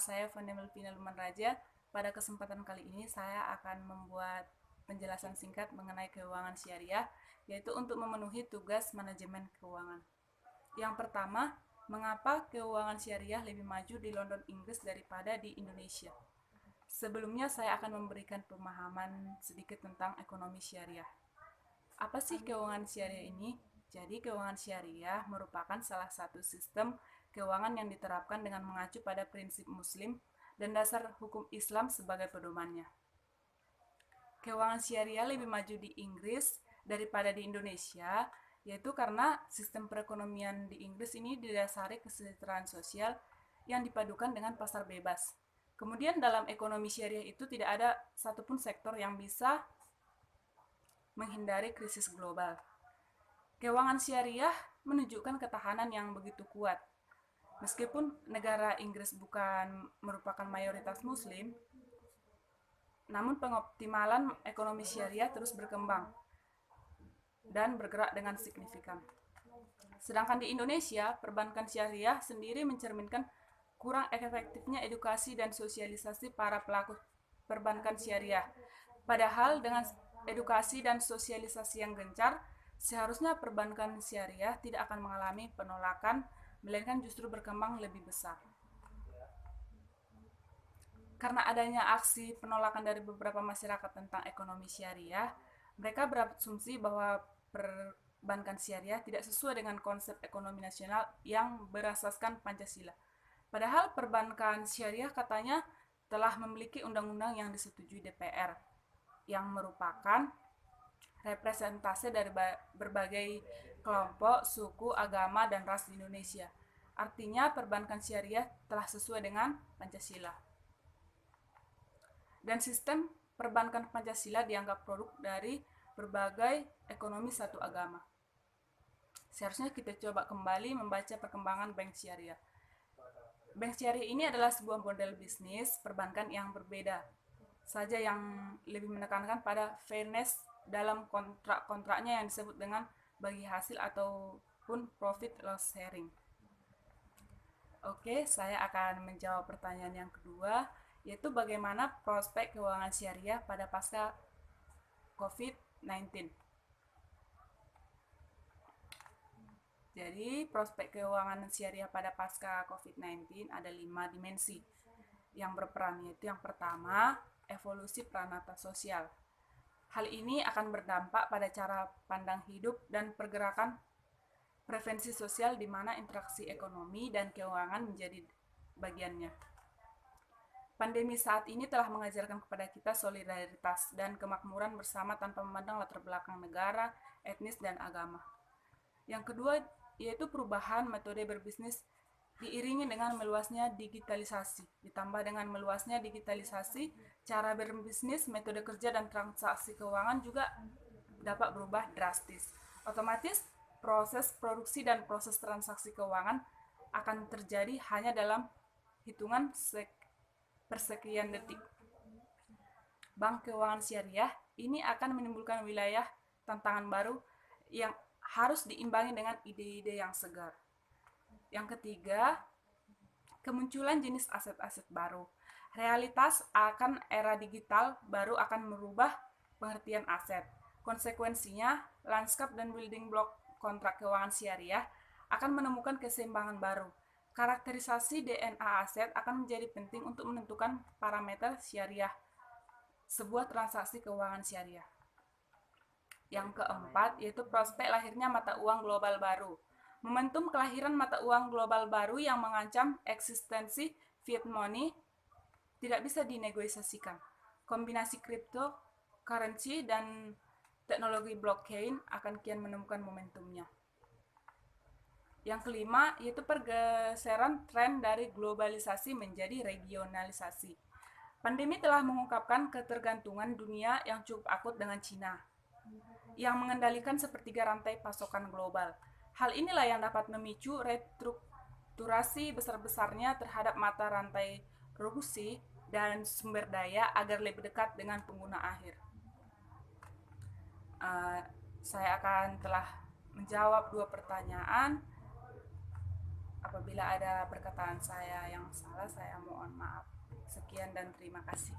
saya Fanda Melvina Luman Raja. Pada kesempatan kali ini saya akan membuat penjelasan singkat mengenai keuangan syariah, yaitu untuk memenuhi tugas manajemen keuangan. Yang pertama, mengapa keuangan syariah lebih maju di London, Inggris daripada di Indonesia? Sebelumnya saya akan memberikan pemahaman sedikit tentang ekonomi syariah. Apa sih keuangan syariah ini? Jadi, keuangan syariah merupakan salah satu sistem keuangan yang diterapkan dengan mengacu pada prinsip Muslim dan dasar hukum Islam sebagai pedomannya. Keuangan syariah lebih maju di Inggris daripada di Indonesia, yaitu karena sistem perekonomian di Inggris ini didasari kesejahteraan sosial yang dipadukan dengan pasar bebas. Kemudian dalam ekonomi syariah itu tidak ada satupun sektor yang bisa menghindari krisis global. Keuangan syariah menunjukkan ketahanan yang begitu kuat. Meskipun negara Inggris bukan merupakan mayoritas Muslim, namun pengoptimalan ekonomi syariah terus berkembang dan bergerak dengan signifikan. Sedangkan di Indonesia, perbankan syariah sendiri mencerminkan kurang efektifnya edukasi dan sosialisasi para pelaku perbankan syariah. Padahal dengan edukasi dan sosialisasi yang gencar, seharusnya perbankan syariah tidak akan mengalami penolakan, melainkan justru berkembang lebih besar. Karena adanya aksi penolakan dari beberapa masyarakat tentang ekonomi syariah, mereka berasumsi bahwa perbankan syariah tidak sesuai dengan konsep ekonomi nasional yang berasaskan Pancasila. Padahal perbankan syariah katanya telah memiliki undang-undang yang disetujui DPR, yang merupakan representasi dari berbagai kelompok, suku, agama, dan ras di Indonesia. Artinya perbankan syariah telah sesuai dengan Pancasila. Dan sistem perbankan Pancasila dianggap produk dari berbagai ekonomi satu agama. Seharusnya kita coba kembali membaca perkembangan bank syariah. Bank syariah ini adalah sebuah model bisnis perbankan yang berbeda saja, yang lebih menekankan pada fairness dalam kontrak-kontraknya yang disebut dengan bagi hasil ataupun profit loss sharing. Oke, saya akan menjawab pertanyaan yang kedua, yaitu bagaimana prospek keuangan syariah pada pasca COVID-19. Jadi, prospek keuangan syariah pada pasca COVID-19 ada 5 dimensi yang berperan, yaitu yang pertama, evolusi peranata sosial. Hal ini akan berdampak pada cara pandang hidup dan pergerakan preferensi sosial di mana interaksi ekonomi dan keuangan menjadi bagiannya. Pandemi saat ini telah mengajarkan kepada kita solidaritas dan kemakmuran bersama tanpa memandang latar belakang negara, etnis, dan agama. Yang kedua, yaitu perubahan metode berbisnis diiringi dengan meluasnya digitalisasi. Ditambah dengan meluasnya digitalisasi, cara berbisnis, metode kerja, dan transaksi keuangan juga dapat berubah drastis. Otomatis, proses produksi dan proses transaksi keuangan akan terjadi hanya dalam hitungan persekian detik. Bank keuangan syariah ini akan menimbulkan wilayah tantangan baru yang harus diimbangi dengan ide-ide yang segar. Yang ketiga, kemunculan jenis aset-aset baru. Realitas akan era digital baru akan merubah pengertian aset. Konsekuensinya, lanskap dan building block kontrak keuangan syariah akan menemukan keseimbangan baru. Karakterisasi DNA aset akan menjadi penting untuk menentukan parameter syariah sebuah transaksi keuangan syariah. Yang keempat, yaitu prospek lahirnya mata uang global baru. Momentum kelahiran mata uang global baru yang mengancam eksistensi fiat money tidak bisa dinegosiasikan. Kombinasi cryptocurrency dan teknologi blockchain akan kian menemukan momentumnya. Yang kelima, yaitu pergeseran tren dari globalisasi menjadi regionalisasi. Pandemi telah mengungkapkan ketergantungan dunia yang cukup akut dengan Cina, yang mengendalikan sepertiga rantai pasokan global. Hal inilah yang dapat memicu restrukturasi besar-besarnya terhadap mata rantai produksi dan sumber daya agar lebih dekat dengan pengguna akhir. Saya akan telah menjawab 2 pertanyaan. Apabila ada perkataan saya yang salah, saya mohon maaf. Sekian dan terima kasih.